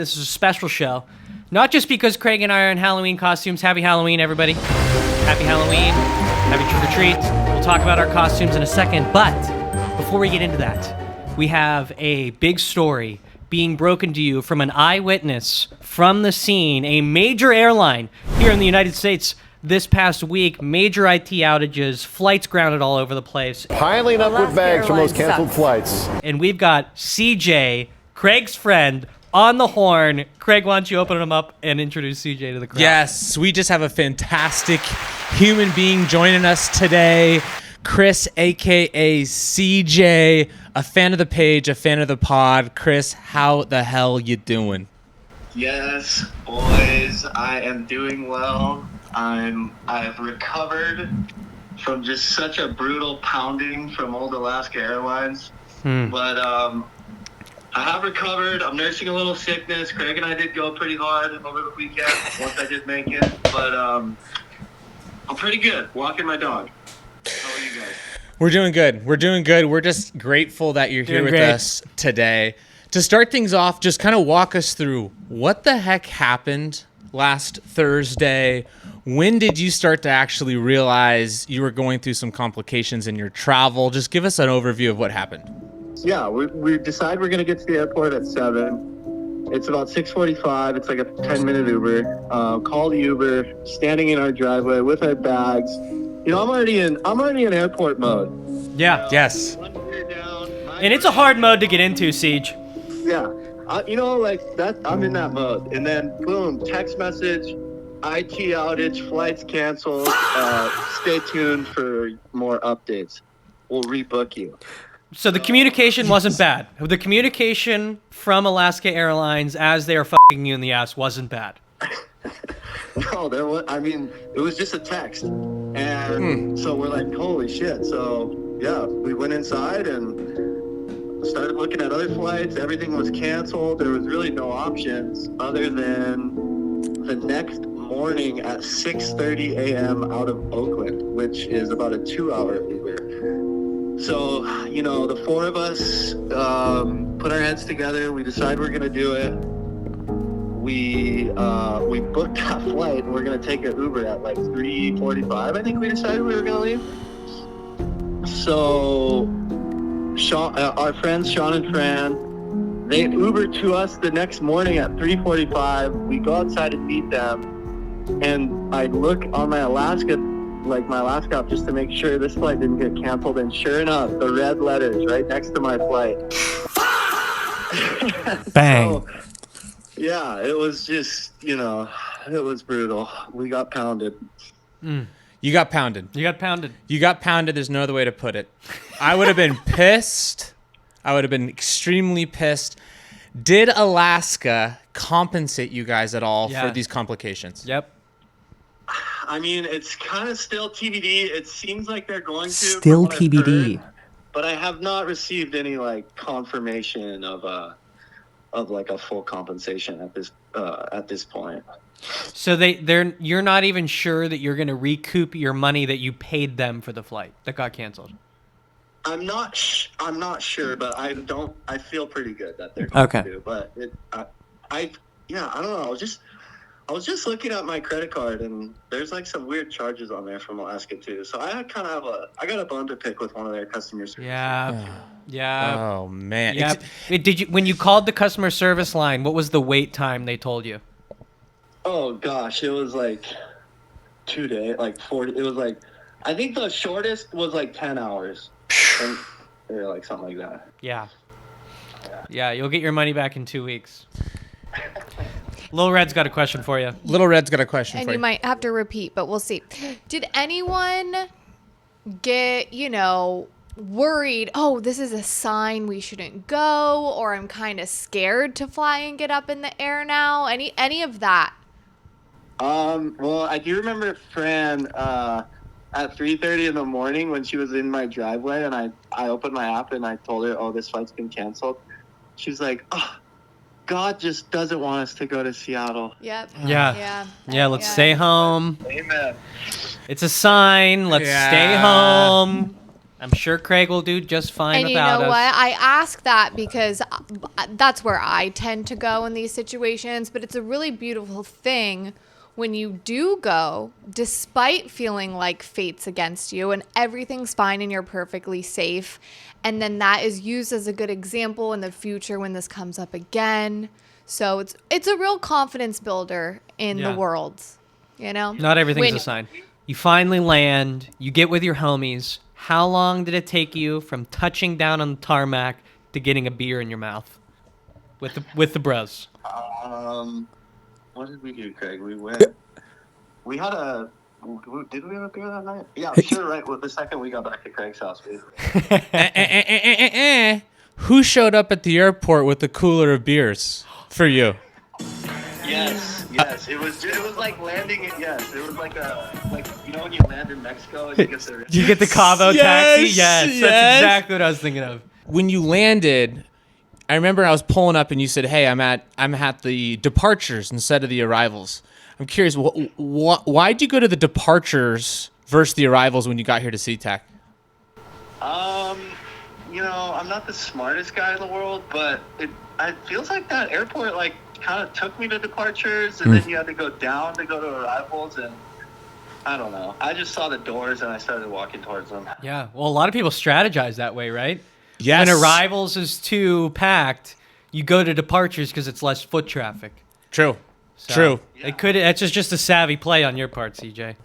This is a special show, not just because Craig and I are in Halloween costumes. Happy Halloween, everybody. Happy Halloween. Happy trick-or-treat. We'll talk about our costumes in a second, but before we get into that, we have a big story being broken to you from an eyewitness from the scene, a major airline here in the United States. This past week, major IT outages, flights grounded all over the place. Piling up with bags from those canceled flights. And we've got CJ, Craig's friend, on the horn. Craig, why don't you open him up and introduce CJ to the crowd? Yes, we just have a fantastic human being joining us today. Chris, a.k.a. CJ, a fan of the page, a fan of the pod. Chris, how the hell you doing? Yes, boys, I am doing well. I've recovered from just such a brutal pounding from old Alaska Airlines. But I have recovered. I'm nursing a little sickness. Craig and I did go pretty hard over the weekend once I did make it. But I'm pretty good. Walking my dog. How are you guys? We're doing good. We're just grateful that you're here with us today. To start things off, just kind of walk us through what the heck happened last Thursday. When did you start to actually realize you were going through some complications in your travel? Just give us an overview of what happened. Yeah, we decide we're going to get to the airport at 7. It's about 6:45. It's like a 10-minute Uber. Call the Uber, standing in our driveway with our bags. You know, I'm already in airport mode. Yeah. Yes. And it's a hard mode to get into, Siege. Yeah. You know, like that. I'm in that mode. And then, boom, text message, IT outage, flights canceled. Stay tuned for more updates. We'll rebook you. So the communication wasn't bad. The communication from Alaska Airlines as they are fucking you in the ass wasn't bad. No, it was just a text. And so we're like, holy shit. So, yeah, we went inside and started looking at other flights. Everything was canceled. There was really no options other than the next morning at 6:30 a.m. out of Oakland, which is about a 2-hour Uber. So, you know, the four of us put our heads together. We decide we're going to do it. We booked that flight. We're going to take an Uber at like 3:45. I think we decided we were going to leave. So Sean, our friends Sean and Fran, they Ubered to us the next morning at 3:45. We go outside and meet them. And I look on my Alaska app just to make sure this flight didn't get canceled, and sure enough, the red letters right next to my flight. Bang. So, yeah, it was just, you know, it was brutal. We got pounded. You got pounded. You got pounded. You got pounded. There's no other way to put it. I would have been pissed. I would have been extremely pissed. Did Alaska compensate you guys at all for these complications? Yep. I mean, it's kind of still TBD. It seems like they're going to. Still TBD. But I have not received any like confirmation of like a full compensation at this point. So you're not even sure that you're going to recoup your money that you paid them for the flight that got canceled. I'm not sure, but I feel pretty good that they're going to. But I don't know. I was just looking at my credit card, and there's like some weird charges on there from Alaska too. So I kind of I got a bone to pick with one of their customer service. Yeah. Oh man. Yeah. When you called the customer service line, what was the wait time they told you? Oh gosh, it was like 2 days, like 40. It was like, I think the shortest was like 10 hours, or like something like that. Yeah. You'll get your money back in 2 weeks. Little Red's got a question for you. And you might have to repeat, but we'll see. Did anyone get, worried, oh, this is a sign we shouldn't go, or I'm kind of scared to fly and get up in the air now? Any of that? Well, I do remember Fran at 3:30 in the morning when she was in my driveway, and I opened my app and I told her, oh, this flight's been canceled. She was like, oh, God just doesn't want us to go to Seattle. Yep. Yeah, let's stay home. Amen. It's a sign. Let's stay home. I'm sure Craig will do just fine and without us. you know what? I ask that because that's where I tend to go in these situations. But it's a really beautiful thing when you do go, despite feeling like fate's against you and everything's fine and you're perfectly safe. And then that is used as a good example in the future when this comes up again. So it's a real confidence builder in the world, you know? Not everything's a sign. You finally land. You get with your homies. How long did it take you from touching down on the tarmac to getting a beer in your mouth with the bros? What did we do, Craig? We went. We had a. Did we have a beer that night? Yeah, sure. Right. Well, the second we got back to Craig's house, we. Who showed up at the airport with a cooler of beers for you? Yes. It was like landing. It was like you know when you land in Mexico and you get the. You get the Cabo taxi? Yes, yes. That's exactly what I was thinking of. When you landed, I remember I was pulling up and you said, "Hey, I'm at the departures instead of the arrivals." I'm curious, why'd you go to the departures versus the arrivals when you got here to SeaTac? You know, I'm not the smartest guy in the world, but it feels like that airport kind of took me to departures, and then you had to go down to go to arrivals, and I don't know. I just saw the doors and I started walking towards them. Yeah. Well, a lot of people strategize that way, right? Yes. When arrivals is too packed, you go to departures because it's less foot traffic. True. So True. That's just a savvy play on your part, CJ.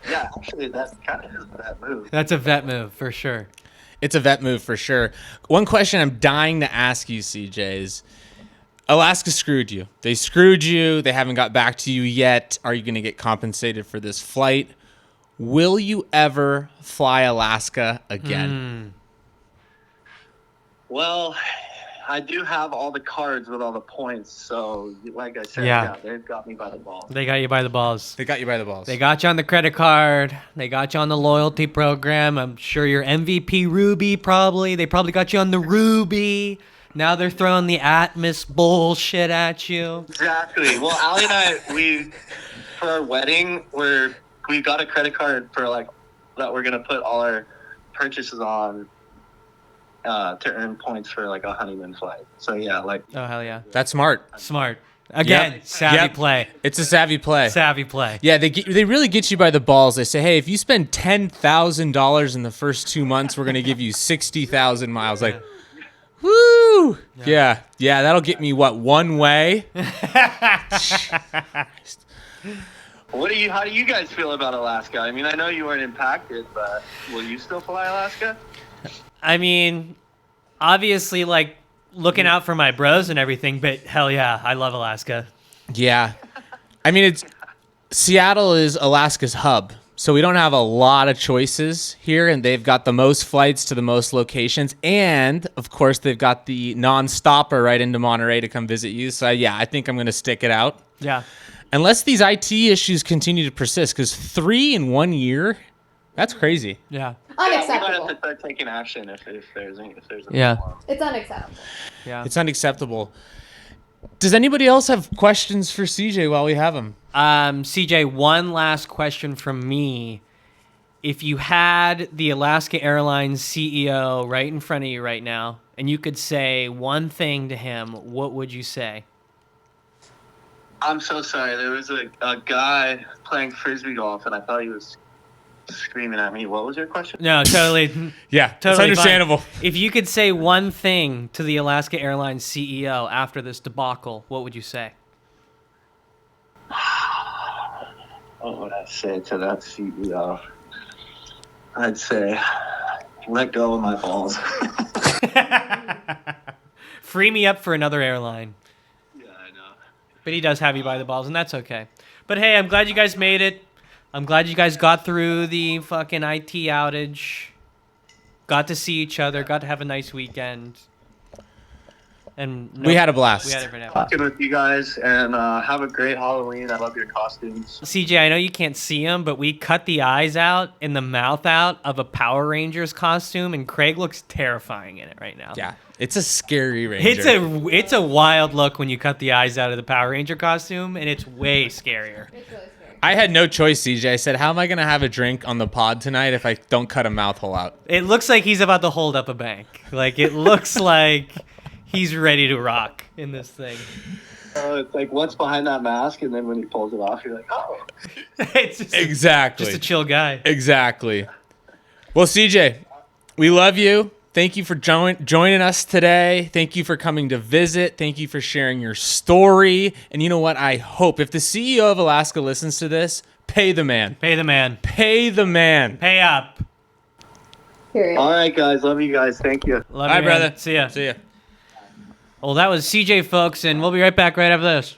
Yeah, actually, that kind of is that move. That's a vet move for sure. It's a vet move for sure. One question I'm dying to ask you, CJ, is Alaska screwed you. They screwed you. They haven't got back to you yet. Are you going to get compensated for this flight? Will you ever fly Alaska again? Well, I do have all the cards with all the points, so like I said, they've got me by the balls. They got you by the balls. They got you by the balls. They got you on the credit card. They got you on the loyalty program. I'm sure your MVP Ruby probably. They probably got you on the Ruby. Now they're throwing the Atmos bullshit at you. Exactly. Well, Allie and I, for our wedding, we got a credit card for that we're gonna put all our purchases on to earn points for a honeymoon flight. So yeah, oh hell yeah, that's smart. Smart. Again, savvy play. It's a savvy play. Savvy play. Yeah, they really get you by the balls. They say, hey, if you spend $10,000 in the first 2 months, we're gonna give you 60,000 miles. Woo! Yeah, that'll get me one way. how do you guys feel about Alaska? I mean, I know you weren't impacted, but will you still fly Alaska? I mean, obviously, looking out for my bros and everything, but hell yeah, I love Alaska. Yeah. I mean, Seattle is Alaska's hub, so we don't have a lot of choices here, and they've got the most flights to the most locations, and, of course, they've got the non-stopper right into Monterey to come visit you, so yeah, I think I'm going to stick it out. Yeah. Unless these IT issues continue to persist, because 3 in 1 year, that's crazy. Yeah. Unacceptable. We might have to start taking action if there's a Yeah. It's unacceptable. Yeah. It's unacceptable. Does anybody else have questions for CJ while we have him? CJ, one last question from me. If you had the Alaska Airlines CEO right in front of you right now, and you could say one thing to him, what would you say? I'm so sorry. There was a guy playing frisbee golf, and I thought he was screaming at me. What was your question? No, totally. Yeah, totally it's understandable. Fine. If you could say one thing to the Alaska Airlines CEO after this debacle, what would you say? What would I say to that CEO? I'd say, let go of my balls. Free me up for another airline. Yeah, I know. But he does have you by the balls, and that's okay. But hey, I'm glad you guys made it. I'm glad you guys got through the fucking IT outage. Got to see each other. Got to have a nice weekend. And we had a blast. We had a blast. Talking with you guys, and have a great Halloween. I love your costumes. CJ, I know you can't see them, but we cut the eyes out and the mouth out of a Power Rangers costume, and Craig looks terrifying in it right now. Yeah, it's a scary Ranger. It's a wild look when you cut the eyes out of the Power Ranger costume, and it's way scarier. It's really scary. I had no choice, CJ. I said, how am I going to have a drink on the pod tonight if I don't cut a mouth hole out? It looks like he's about to hold up a bank. Like, it looks like he's ready to rock in this thing. It's like what's behind that mask, and then when he pulls it off, you're like, oh. It's just Exactly. just a chill guy. Exactly. Well, CJ, we love you. Thank you for joining us today. Thank you for coming to visit. Thank you for sharing your story. And you know what? I hope if the CEO of Alaska listens to this, pay the man. Pay the man. Pay the man. Pay up. Period. All right, guys. Love you guys. Thank you. Love Bye, you, man. brother. See ya. See ya. Well, that was CJ, folks, and we'll be right back right after this.